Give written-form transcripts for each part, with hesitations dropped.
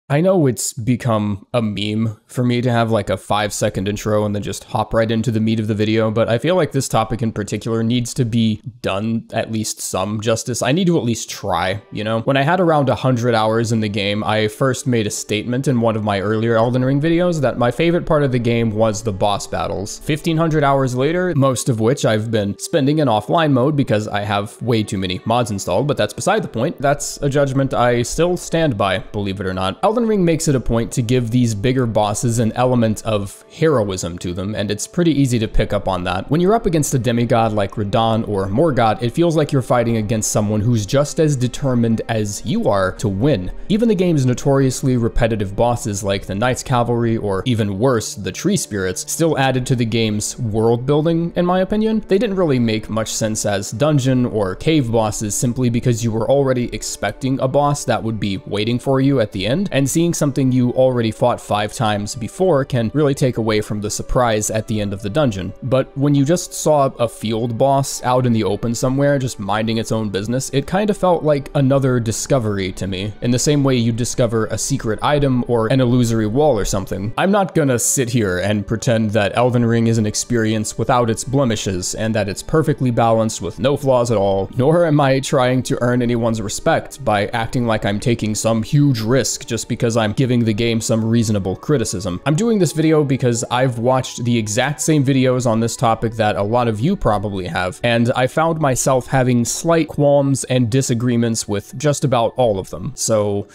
I know it's become a meme for me to have like a 5-second intro and then just hop right into the meat of the video, but I feel like this topic in particular needs to be done at least some justice. I need to at least try, you know? When I had around 100 hours in the game, I first made a statement in one of my earlier Elden Ring videos that my favorite part of the game was the boss battles. 1,500 hours later, most of which I've been spending in offline mode because I have way too many mods installed, but that's beside the point. That's a judgment I still stand by, believe it or not. Elden Ring makes it a point to give these bigger bosses an element of heroism to them, and it's pretty easy to pick up on that. When you're up against a demigod like Radahn or Morgott, it feels like you're fighting against someone who's just as determined as you are to win. Even the game's notoriously repetitive bosses like the Knights Cavalry, or even worse, the Tree Spirits, still added to the game's world building, in my opinion. They didn't really make much sense as dungeon or cave bosses simply because you were already expecting a boss that would be waiting for you at the end, and seeing something you already fought 5 times before can really take away from the surprise at the end of the dungeon. But when you just saw a field boss out in the open somewhere just minding its own business, it kind of felt like another discovery to me, in the same way you discover a secret item or an illusory wall or something. I'm not gonna sit here and pretend that Elden Ring is an experience without its blemishes and that it's perfectly balanced with no flaws at all, nor am I trying to earn anyone's respect by acting like I'm taking some huge risk just because I'm giving the game some reasonable criticism. I'm doing this video because I've watched the exact same videos on this topic that a lot of you probably have, and I found myself having slight qualms and disagreements with just about all of them. So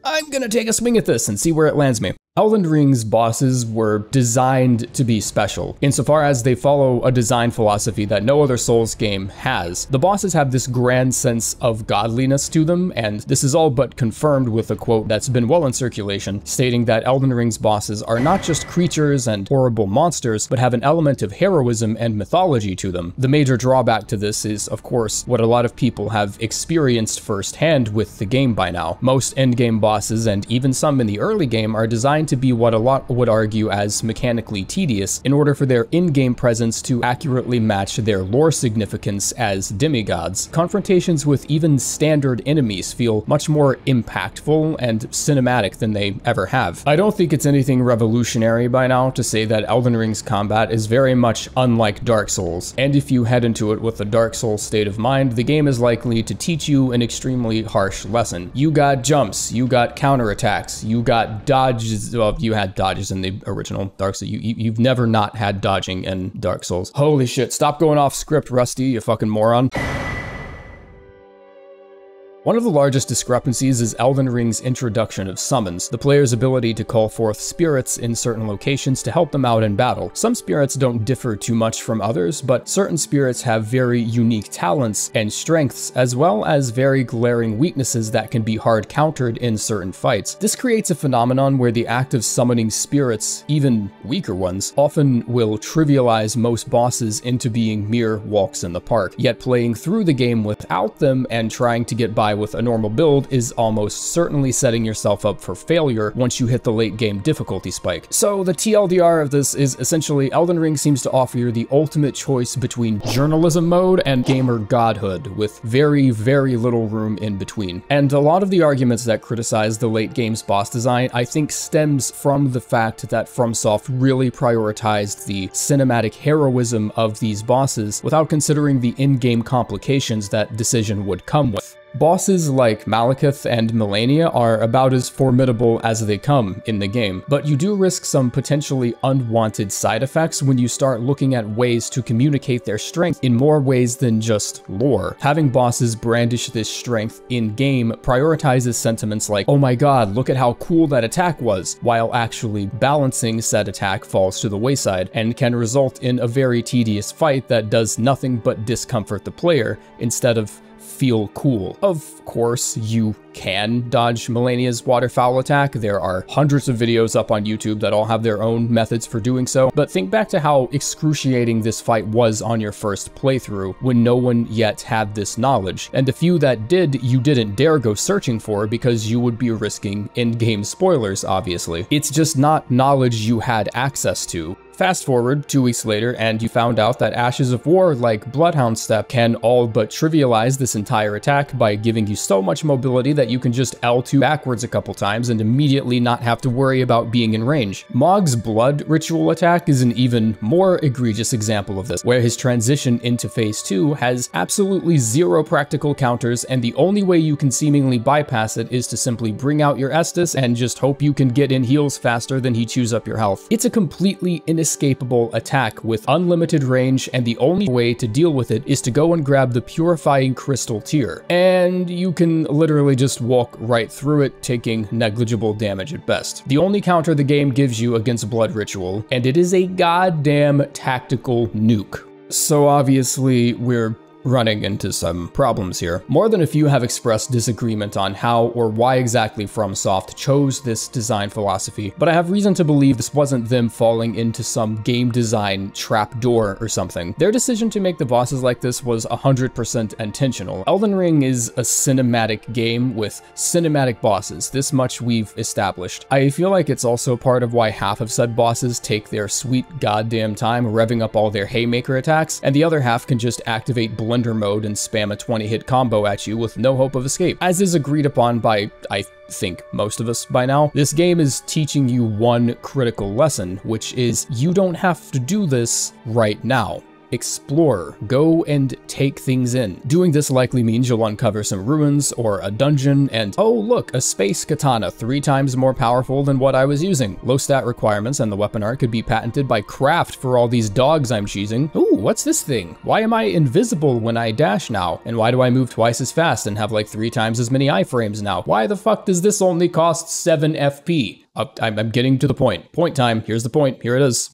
I'm gonna take a swing at this and see where it lands me. Elden Ring's bosses were designed to be special, insofar as they follow a design philosophy that no other Souls game has. The bosses have this grand sense of godliness to them, and this is all but confirmed with a quote that's been well in circulation, stating that Elden Ring's bosses are not just creatures and horrible monsters, but have an element of heroism and mythology to them. The major drawback to this is, of course, what a lot of people have experienced firsthand with the game by now. Most endgame bosses, and even some in the early game, are designed to be what a lot would argue as mechanically tedious in order for their in-game presence to accurately match their lore significance as demigods. Confrontations with even standard enemies feel much more impactful and cinematic than they ever have. I don't think it's anything revolutionary by now to say that Elden Ring's combat is very much unlike Dark Souls, and if you head into it with a Dark Souls state of mind, the game is likely to teach you an extremely harsh lesson. You got jumps, you got counterattacks, you got dodges. Well, you had dodges in the original Dark Souls. You've never not had dodging in Dark Souls. Holy shit, stop going off script, Rusty, you fucking moron. One of the largest discrepancies is Elden Ring's introduction of summons, the player's ability to call forth spirits in certain locations to help them out in battle. Some spirits don't differ too much from others, but certain spirits have very unique talents and strengths, as well as very glaring weaknesses that can be hard countered in certain fights. This creates a phenomenon where the act of summoning spirits, even weaker ones, often will trivialize most bosses into being mere walks in the park, yet playing through the game without them and trying to get by with a normal build is almost certainly setting yourself up for failure once you hit the late game difficulty spike. So the TLDR of this is essentially Elden Ring seems to offer you the ultimate choice between journalism mode and gamer godhood, with very, very little room in between. And a lot of the arguments that criticize the late game's boss design, I think, stems from the fact that FromSoft really prioritized the cinematic heroism of these bosses without considering the in-game complications that decision would come with. Bosses like Malekith and Malenia are about as formidable as they come in the game, but you do risk some potentially unwanted side effects when you start looking at ways to communicate their strength in more ways than just lore. Having bosses brandish this strength in-game prioritizes sentiments like, oh my god, look at how cool that attack was, while actually balancing said attack falls to the wayside, and can result in a very tedious fight that does nothing but discomfort the player, instead of feel cool. Of course, you can dodge Malenia's waterfowl attack. There are hundreds of videos up on YouTube that all have their own methods for doing so, but think back to how excruciating this fight was on your first playthrough when no one yet had this knowledge, and the few that did, you didn't dare go searching for because you would be risking in-game spoilers, obviously. It's just not knowledge you had access to. fast forward 2 weeks later, and you found out that Ashes of War, like Bloodhound Step, can all but trivialize this entire attack by giving you so much mobility that you can just L2 backwards a couple times and immediately not have to worry about being in range. Mog's Blood Ritual attack is an even more egregious example of this, where his transition into phase 2 has absolutely zero practical counters, and the only way you can seemingly bypass it is to simply bring out your Estus and just hope you can get in heals faster than he chews up your health. It's a completely inescapable attack with unlimited range, and the only way to deal with it is to go and grab the Purifying Crystal tier, and you can literally just walk right through it, taking negligible damage at best. The only counter the game gives you against Blood Ritual, and it is a goddamn tactical nuke. So obviously we're running into some problems here. More than a few have expressed disagreement on how or why exactly FromSoft chose this design philosophy, but I have reason to believe this wasn't them falling into some game design trapdoor or something. Their decision to make the bosses like this was 100% intentional. Elden Ring is a cinematic game with cinematic bosses, this much we've established. I feel like it's also part of why half of said bosses take their sweet goddamn time revving up all their haymaker attacks, and the other half can just activate Blender mode and spam a 20-hit combo at you with no hope of escape. As is agreed upon by, I think, most of us by now, this game is teaching you one critical lesson, which is you don't have to do this right now. Explore. Go and take things in. Doing this likely means you'll uncover some ruins or a dungeon and, oh look, a space katana 3 times more powerful than what I was using. Low stat requirements and the weapon art could be patented by Craft for all these dogs I'm choosing. Ooh, what's this thing? Why am I invisible when I dash now? And why do I move twice as fast and have like 3 times as many iframes now? Why the fuck does this only cost 7 FP? I'm getting to the point. Point time. Here's the point. Here it is.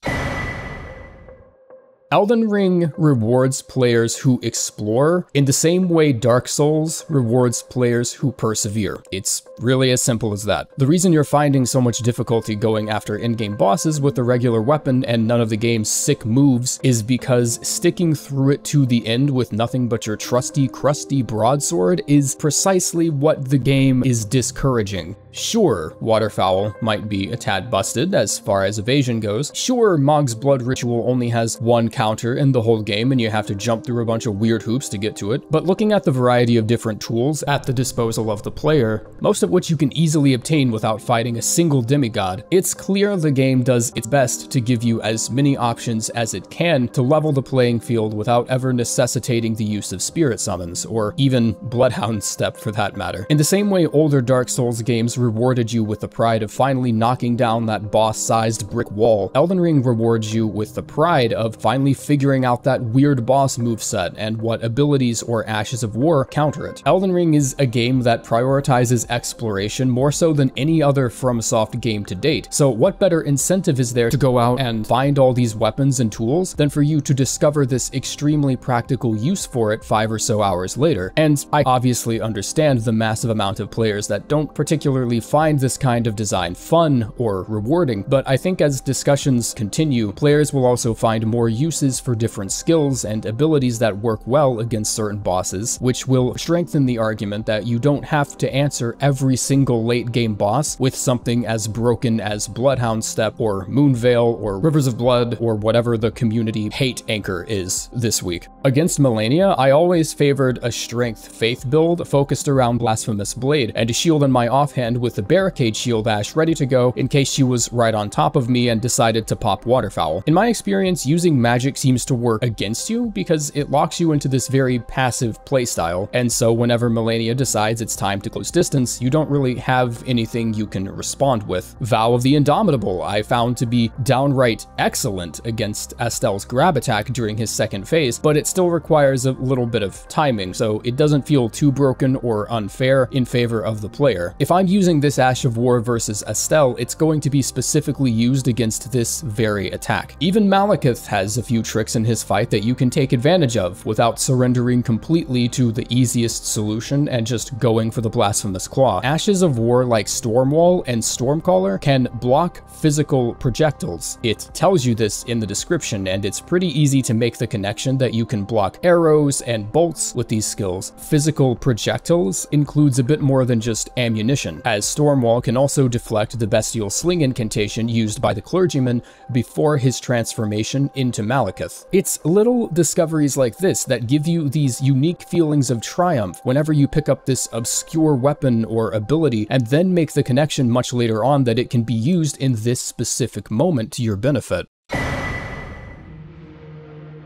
Elden Ring rewards players who explore in the same way Dark Souls rewards players who persevere. It's really as simple as that. The reason you're finding so much difficulty going after in-game bosses with the regular weapon and none of the game's sick moves is because sticking through it to the end with nothing but your trusty, crusty broadsword is precisely what the game is discouraging. Sure, Waterfowl might be a tad busted as far as evasion goes. Sure, Mog's Blood Ritual only has 1 counter in the whole game and you have to jump through a bunch of weird hoops to get to it. But looking at the variety of different tools at the disposal of the player, most of which you can easily obtain without fighting a single demigod, it's clear the game does its best to give you as many options as it can to level the playing field without ever necessitating the use of spirit summons, or even Bloodhound Step for that matter. In the same way older Dark Souls games rewarded you with the pride of finally knocking down that boss-sized brick wall, Elden Ring rewards you with the pride of finally figuring out that weird boss moveset and what abilities or Ashes of War counter it. Elden Ring is a game that prioritizes exploration more so than any other FromSoft game to date, so what better incentive is there to go out and find all these weapons and tools than for you to discover this extremely practical use for it 5 or so hours later? And I obviously understand the massive amount of players that don't particularly find this kind of design fun or rewarding, but I think as discussions continue, players will also find more uses for different skills and abilities that work well against certain bosses, which will strengthen the argument that you don't have to answer every single late game boss with something as broken as Bloodhound Step or Moonveil or Rivers of Blood or whatever the community hate anchor is this week. Against Malenia, I always favored a strength faith build focused around Blasphemous Blade and a shield in my offhand with the Barricade Shield Ash ready to go in case she was right on top of me and decided to pop Waterfowl. In my experience, using magic seems to work against you because it locks you into this very passive playstyle, and so whenever Malenia decides it's time to close distance, you don't really have anything you can respond with. Vow of the Indomitable I found to be downright excellent against Astel's grab attack during his second phase, but it still requires a little bit of timing, so it doesn't feel too broken or unfair in favor of the player. If I'm using this Ash of War versus Astel, it's going to be specifically used against this very attack. Even Malekith has a few tricks in his fight that you can take advantage of without surrendering completely to the easiest solution and just going for the Blasphemous Claw. Ashes of War like Stormwall and Stormcaller can block physical projectiles. It tells you this in the description, and it's pretty easy to make the connection that you can block arrows and bolts with these skills. Physical projectiles includes a bit more than just ammunition, as as Stormwall can also deflect the Bestial Sling incantation used by the clergyman before his transformation into Malekith. It's little discoveries like this that give you these unique feelings of triumph whenever you pick up this obscure weapon or ability, and then make the connection much later on that it can be used in this specific moment to your benefit.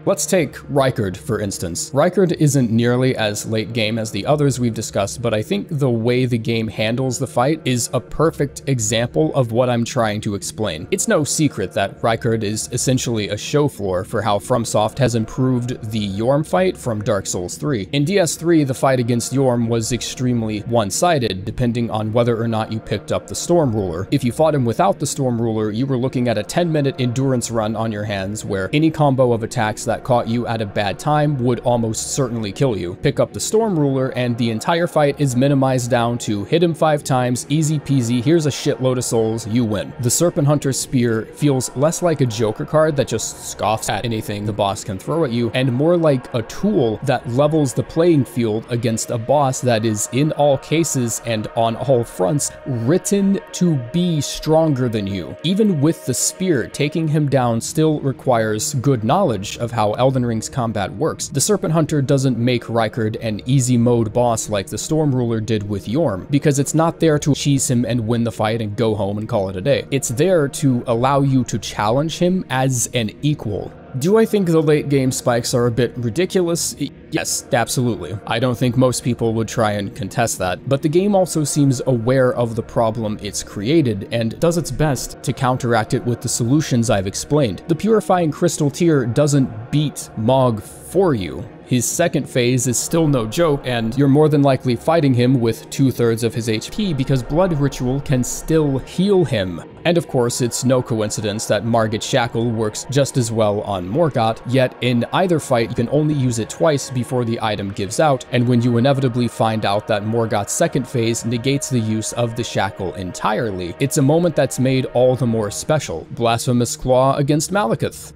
Let's take Rykard, for instance. Rykard isn't nearly as late game as the others we've discussed, but I think the way the game handles the fight is a perfect example of what I'm trying to explain. It's no secret that Rykard is essentially a show floor for how FromSoft has improved the Yorm fight from Dark Souls 3. In DS3, the fight against Yorm was extremely one-sided, depending on whether or not you picked up the Storm Ruler. If you fought him without the Storm Ruler, you were looking at a 10-minute endurance run on your hands where any combo of attacks that caught you at a bad time would almost certainly kill you. Pick up the Storm Ruler and the entire fight is minimized down to hit him 5 times, easy peasy, here's a shitload of souls, you win. The Serpent Hunter Spear feels less like a Joker card that just scoffs at anything the boss can throw at you, and more like a tool that levels the playing field against a boss that is, in all cases and on all fronts, written to be stronger than you. Even with the spear, taking him down still requires good knowledge of how Elden Ring's combat works. The Serpent Hunter doesn't make Rykard an easy mode boss like the Storm Ruler did with Yorm, because it's not there to cheese him and win the fight and go home and call it a day. It's there to allow you to challenge him as an equal. Do I think the late game spikes are a bit ridiculous? Yes, absolutely. I don't think most people would try and contest that, but the game also seems aware of the problem it's created and does its best to counteract it with the solutions I've explained. The Purifying Crystal tier doesn't beat Mog for you. His second phase is still no joke, and you're more than likely fighting him with 2/3 of his HP because Blood Ritual can still heal him. And of course, it's no coincidence that Margit Shackle works just as well on Morgott, yet in either fight you can only use it twice before the item gives out, and when you inevitably find out that Morgott's second phase negates the use of the Shackle entirely, it's a moment that's made all the more special. Blasphemous Claw against Malekith.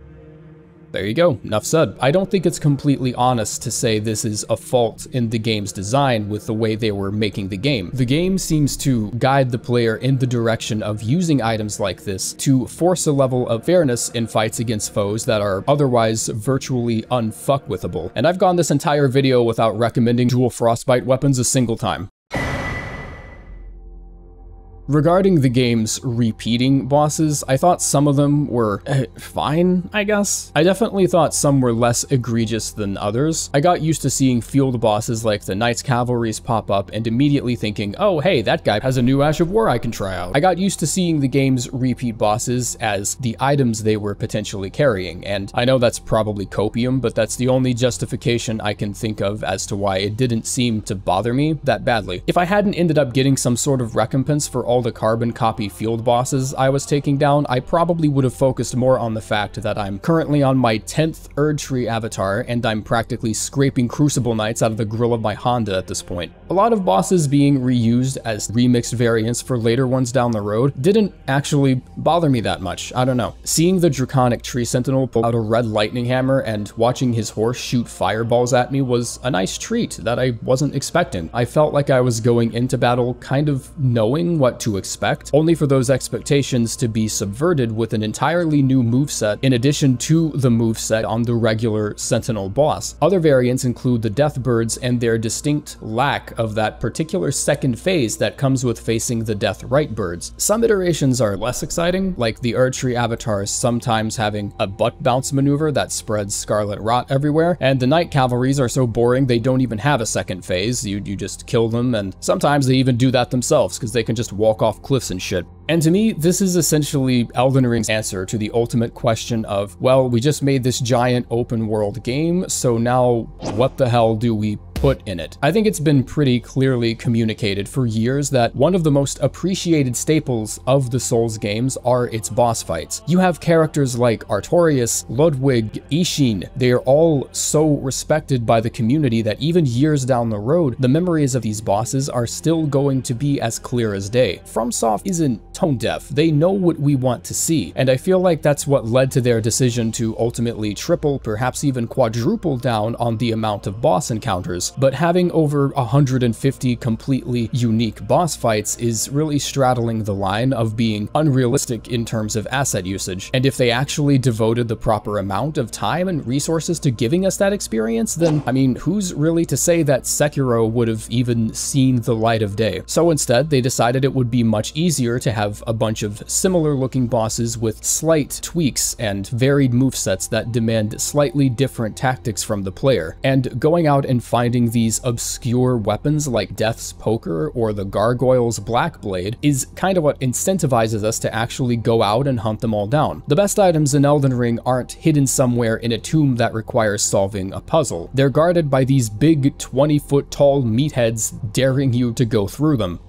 There you go, enough said. I don't think it's completely honest to say this is a fault in the game's design with the way they were making the game. The game seems to guide the player in the direction of using items like this to force a level of fairness in fights against foes that are otherwise virtually unfuckwithable. And I've gone this entire video without recommending dual frostbite weapons a single time. Regarding the game's repeating bosses, I thought some of them were fine, I guess. I definitely thought some were less egregious than others. I got used to seeing field bosses like the Knights Cavalries pop up and immediately thinking, oh hey, that guy has a new Ash of War I can try out. I got used to seeing the game's repeat bosses as the items they were potentially carrying, and I know that's probably copium, but that's the only justification I can think of as to why it didn't seem to bother me that badly. If I hadn't ended up getting some sort of recompense for all the carbon copy field bosses I was taking down, I probably would have focused more on the fact that I'm currently on my 10th Erdtree avatar and I'm practically scraping Crucible Knights out of the grill of my Honda at this point. A lot of bosses being reused as remixed variants for later ones down the road didn't actually bother me that much. I don't know. Seeing the Draconic Tree Sentinel pull out a red lightning hammer and watching his horse shoot fireballs at me was a nice treat that I wasn't expecting. I felt like I was going into battle kind of knowing what to expect, only for those expectations to be subverted with an entirely new moveset in addition to the moveset on the regular Sentinel boss. Other variants include the Deathbirds and their distinct lack of that particular second phase that comes with facing the Deathrite birds. Some iterations are less exciting, like the Erdtree avatars sometimes having a butt bounce maneuver that spreads scarlet rot everywhere, and the Knight Cavalries are so boring they don't even have a second phase. You just kill them, and sometimes they even do that themselves because they can just walk off cliffs and shit. And to me, this is essentially Elden Ring's answer to the ultimate question of, well, we just made this giant open world game, so now what the hell do we put in it? I think it's been pretty clearly communicated for years that one of the most appreciated staples of the Souls games are its boss fights. You have characters like Artorias, Ludwig, Ishin. They are all so respected by the community that even years down the road, the memories of these bosses are still going to be as clear as day. FromSoft isn't tone deaf. They know what we want to see, and I feel like that's what led to their decision to ultimately triple, perhaps even quadruple down on the amount of boss encounters. but having over 150 completely unique boss fights is really straddling the line of being unrealistic in terms of asset usage. And if they actually devoted the proper amount of time and resources to giving us that experience, then, I mean, who's really to say that Sekiro would have even seen the light of day? So instead, they decided it would be much easier to have a bunch of similar looking bosses with slight tweaks and varied movesets that demand slightly different tactics from the player. And going out and finding these obscure weapons like Death's Poker or the Gargoyle's Black Blade is kind of what incentivizes us to actually go out and hunt them all down. The best items in Elden Ring aren't hidden somewhere in a tomb that requires solving a puzzle. They're guarded by these big 20-foot tall meatheads daring you to go through them.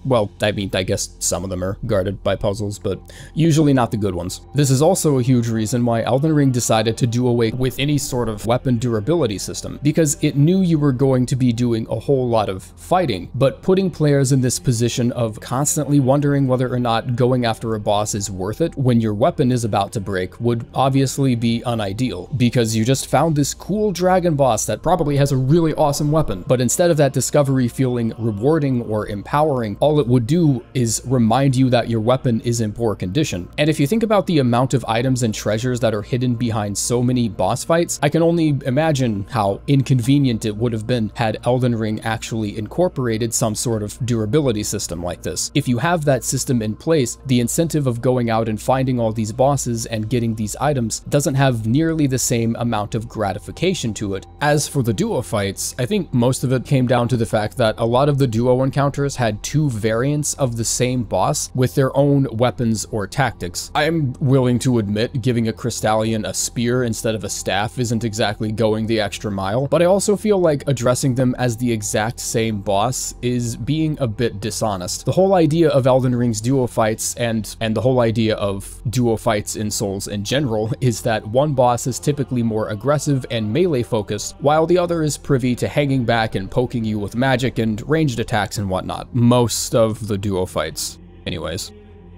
Well, I mean, I guess some of them are guarded by puzzles, but usually not the good ones. This is also a huge reason why Elden Ring decided to do away with any sort of weapon durability system, because it knew you were going to be doing a whole lot of fighting, but putting players in this position of constantly wondering whether or not going after a boss is worth it when your weapon is about to break would obviously be unideal, because you just found this cool dragon boss that probably has a really awesome weapon, but instead of that discovery feeling rewarding or empowering, all it would do is remind you that your weapon is in poor condition. And if you think about the amount of items and treasures that are hidden behind so many boss fights, I can only imagine how inconvenient it would have been had Elden Ring actually incorporated some sort of durability system like this. If you have that system in place, the incentive of going out and finding all these bosses and getting these items doesn't have nearly the same amount of gratification to it. As for the duo fights, I think most of it came down to the fact that a lot of the duo encounters had two variants of the same boss with their own weapons or tactics. I'm willing to admit giving a Crystallian a spear instead of a staff isn't exactly going the extra mile, but I also feel like addressing them as the exact same boss is being a bit dishonest. The whole idea of Elden Ring's duo fights and the whole idea of duo fights in Souls in general is that one boss is typically more aggressive and melee focused, while the other is privy to hanging back and poking you with magic and ranged attacks and whatnot. Most of the duo fights, anyways.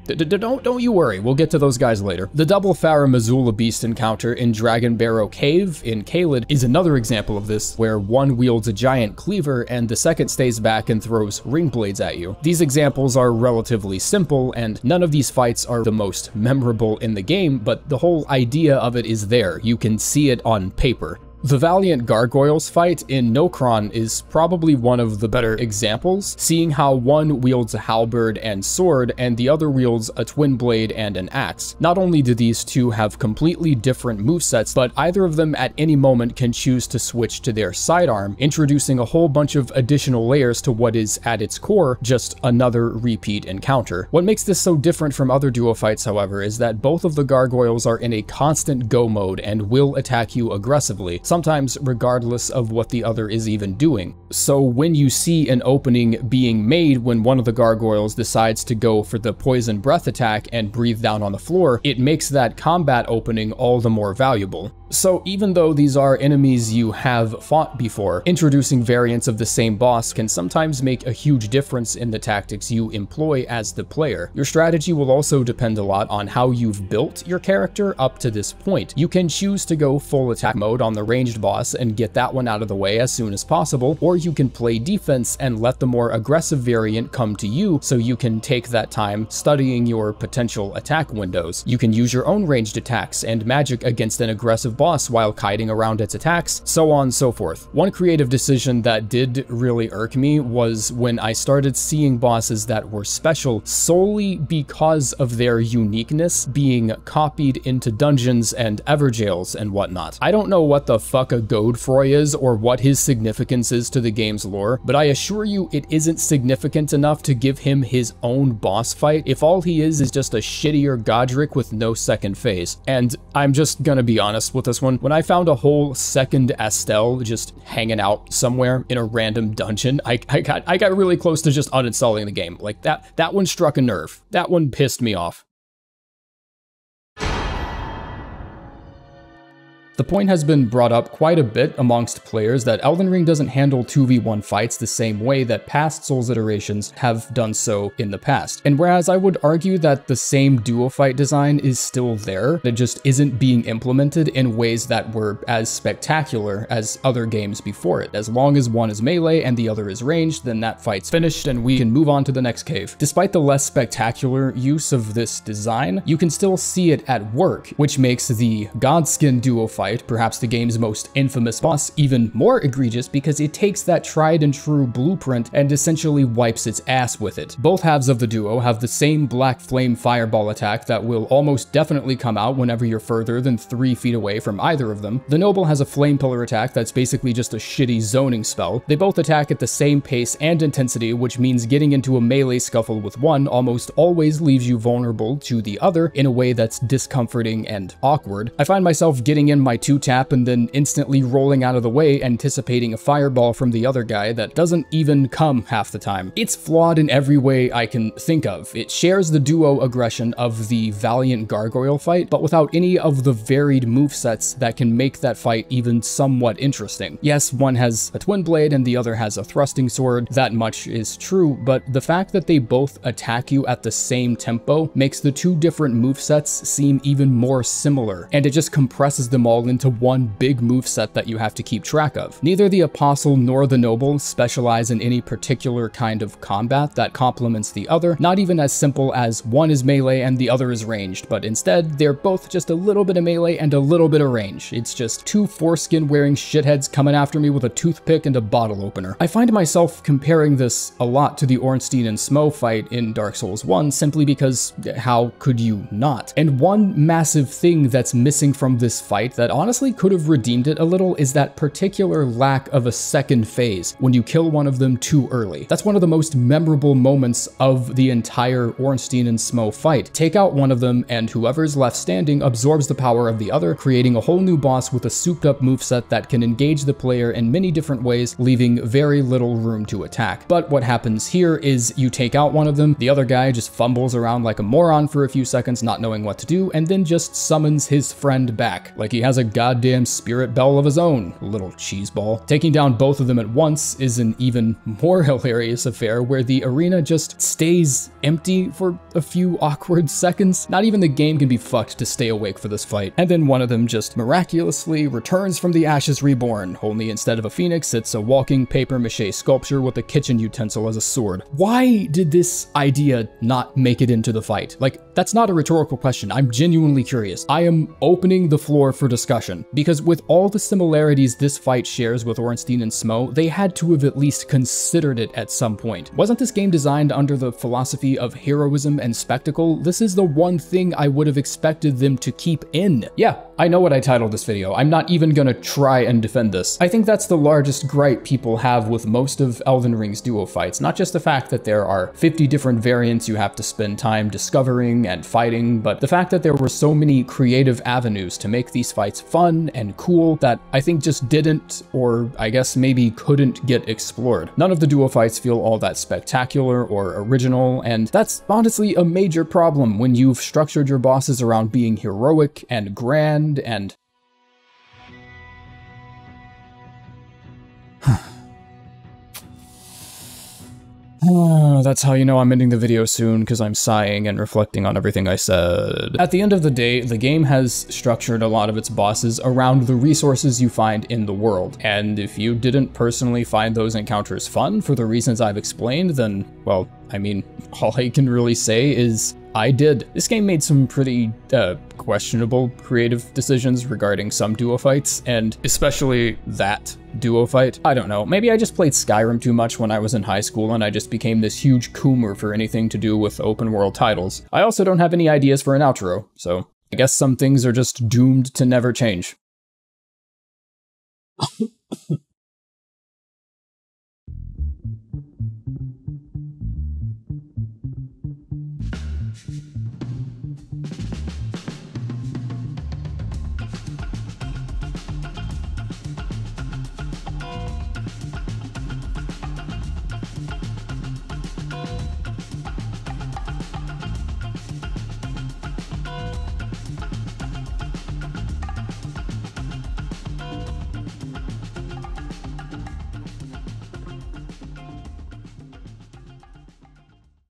Don't you worry, we'll get to those guys later. The double Farah Missoula Beast encounter in Dragon Barrow Cave in Caelid is another example of this, where one wields a giant cleaver and the second stays back and throws ring blades at you. These examples are relatively simple, and none of these fights are the most memorable in the game, but the whole idea of it is there. You can see it on paper. The Valiant Gargoyles fight in Nokron is probably one of the better examples, seeing how one wields a halberd and sword and the other wields a twin blade and an axe. Not only do these two have completely different movesets, but either of them at any moment can choose to switch to their sidearm, introducing a whole bunch of additional layers to what is, at its core, just another repeat encounter. What makes this so different from other duo fights, however, is that both of the gargoyles are in a constant go mode and will attack you aggressively, sometimes regardless of what the other is even doing. So when you see an opening being made when one of the gargoyles decides to go for the poison breath attack and breathe down on the floor, it makes that combat opening all the more valuable. So even though these are enemies you have fought before, introducing variants of the same boss can sometimes make a huge difference in the tactics you employ as the player. Your strategy will also depend a lot on how you've built your character up to this point. You can choose to go full attack mode on the ranged boss and get that one out of the way as soon as possible, or you can play defense and let the more aggressive variant come to you so you can take that time studying your potential attack windows. You can use your own ranged attacks and magic against an aggressive boss while kiting around its attacks, so on and so forth. One creative decision that did really irk me was when I started seeing bosses that were special solely because of their uniqueness being copied into dungeons and Everjails and whatnot. I don't know what the fuck a Godfroy is or what his significance is to the game's lore, but I assure you it isn't significant enough to give him his own boss fight if all he is just a shittier Godric with no second phase. And I'm just gonna be honest with this one. When I found a whole second Astel just hanging out somewhere in a random dungeon, I got really close to just uninstalling the game. Like that one struck a nerve. That one pissed me off. The point has been brought up quite a bit amongst players that Elden Ring doesn't handle 2v1 fights the same way that past Souls iterations have done so in the past. And whereas I would argue that the same duo fight design is still there, it just isn't being implemented in ways that were as spectacular as other games before it. As long as one is melee and the other is ranged, then that fight's finished and we can move on to the next cave. Despite the less spectacular use of this design, you can still see it at work, which makes the Godskin duo fight, perhaps the game's most infamous boss, even more egregious because it takes that tried and true blueprint and essentially wipes its ass with it. Both halves of the duo have the same black flame fireball attack that will almost definitely come out whenever you're further than 3 feet away from either of them. The Noble has a flame pillar attack that's basically just a shitty zoning spell. They both attack at the same pace and intensity, which means getting into a melee scuffle with one almost always leaves you vulnerable to the other in a way that's discomforting and awkward. I find myself getting in my 2-tap and then instantly rolling out of the way, anticipating a fireball from the other guy that doesn't even come half the time. It's flawed in every way I can think of. It shares the duo aggression of the Valiant Gargoyle fight, but without any of the varied movesets that can make that fight even somewhat interesting. Yes, one has a twin blade and the other has a thrusting sword, that much is true, but the fact that they both attack you at the same tempo makes the two different movesets seem even more similar, and it just compresses them all into one big moveset that you have to keep track of. Neither the Apostle nor the Noble specialize in any particular kind of combat that complements the other, not even as simple as one is melee and the other is ranged, but instead they're both just a little bit of melee and a little bit of range. It's just two foreskin wearing shitheads coming after me with a toothpick and a bottle opener. I find myself comparing this a lot to the Ornstein and Smough fight in Dark Souls 1 simply because how could you not? And one massive thing that's missing from this fight that honestly could have redeemed it a little is that particular lack of a second phase when you kill one of them too early. That's one of the most memorable moments of the entire Ornstein and Smough fight. Take out one of them and whoever's left standing absorbs the power of the other, creating a whole new boss with a souped up moveset that can engage the player in many different ways, leaving very little room to attack. But what happens here is you take out one of them, the other guy just fumbles around like a moron for a few seconds not knowing what to do, and then just summons his friend back, like he has a goddamn spirit bell of his own, little cheeseball. Taking down both of them at once is an even more hilarious affair where the arena just stays empty for a few awkward seconds. Not even the game can be fucked to stay awake for this fight. And then one of them just miraculously returns from the ashes reborn, only instead of a phoenix, it's a walking papier-mâché sculpture with a kitchen utensil as a sword. Why did this idea not make it into the fight? Like, that's not a rhetorical question. I'm genuinely curious. I am opening the floor for discussion, because with all the similarities this fight shares with Ornstein and Smough, they had to have at least considered it at some point. Wasn't this game designed under the philosophy of heroism and spectacle? This is the one thing I would have expected them to keep in. Yeah, I know what I titled this video. I'm not even gonna try and defend this. I think that's the largest gripe people have with most of Elden Ring's duo fights, not just the fact that there are 50 different variants you have to spend time discovering and fighting, but the fact that there were so many creative avenues to make these fights fun and cool that I think just didn't, or I guess maybe couldn't get explored. None of the duo fights feel all that spectacular or original, and that's honestly a major problem when you've structured your bosses around being heroic and grand and that's how you know I'm ending the video soon, because I'm sighing and reflecting on everything I said. At the end of the day, the game has structured a lot of its bosses around the resources you find in the world, and if you didn't personally find those encounters fun for the reasons I've explained, then, well, I mean, all I can really say is I did. This game made some pretty questionable creative decisions regarding some duo fights, and especially that duo fight. I don't know, maybe I just played Skyrim too much when I was in high school and I just became this huge coomer for anything to do with open world titles. I also don't have any ideas for an outro, so I guess some things are just doomed to never change.